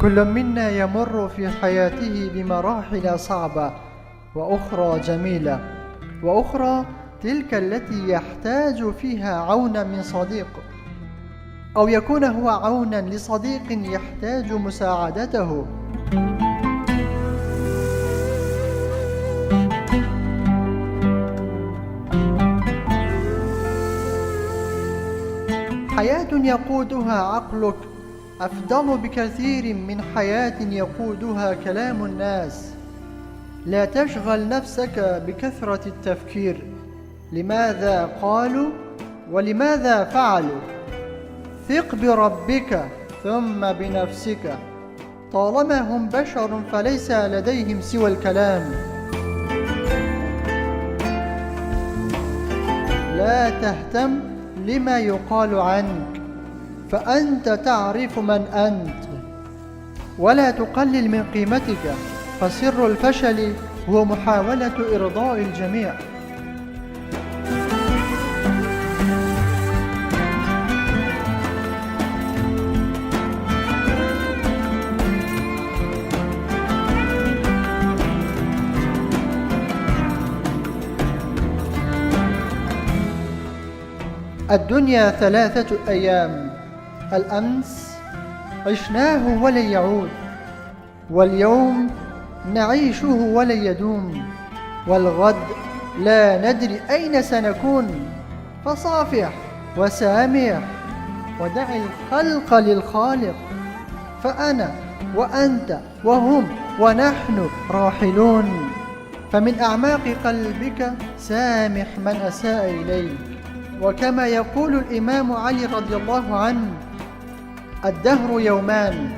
كل منا يمر في حياته بمراحل صعبة وأخرى جميلة، وأخرى تلك التي يحتاج فيها عونا من صديق، أو يكون هو عونا لصديق يحتاج مساعدته. حياة يقودها عقلك أفضل بكثير من حياة يقودها كلام الناس. لا تشغل نفسك بكثرة التفكير لماذا قالوا ولماذا فعلوا. ثق بربك ثم بنفسك، طالما هم بشر فليس لديهم سوى الكلام. لا تهتم لما يقال عنك، فأنت تعرف من أنت. ولا تقلل من قيمتك، فسر الفشل هو محاولة إرضاء الجميع. الدنيا 3 أيام، الأمس عشناه ولن يعود، واليوم نعيشه ولن يدوم، والغد لا ندري أين سنكون. فصافح وسامح ودع الخلق للخالق، فأنا وأنت وهم ونحن راحلون. فمن أعماق قلبك سامح من أساء إليك. وكما يقول الإمام علي رضي الله عنه: الدهر يومان،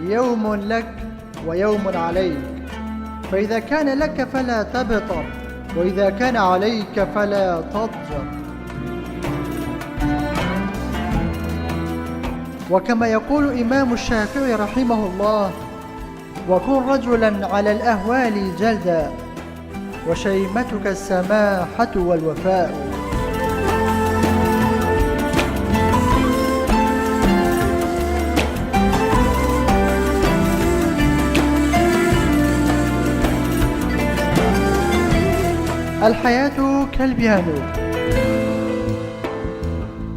يوم لك ويوم عليك، فإذا كان لك فلا تبطر، وإذا كان عليك فلا تضجر. وكما يقول إمام الشافعي رحمه الله: وكن رجلا على الأهوال جلدا، وشيمتك السماحة والوفاء. الحياة كالبيانو،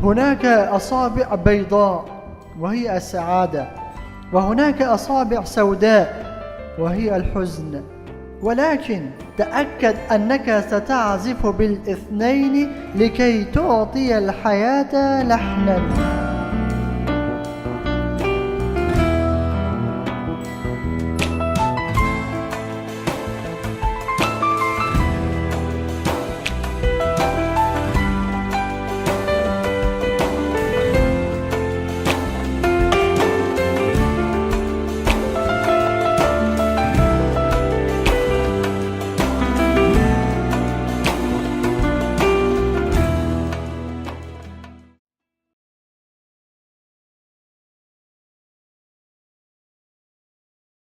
هناك أصابع بيضاء وهي السعادة، وهناك أصابع سوداء وهي الحزن، ولكن تأكد أنك ستعزف بالاثنين لكي تعطي الحياة لحنا.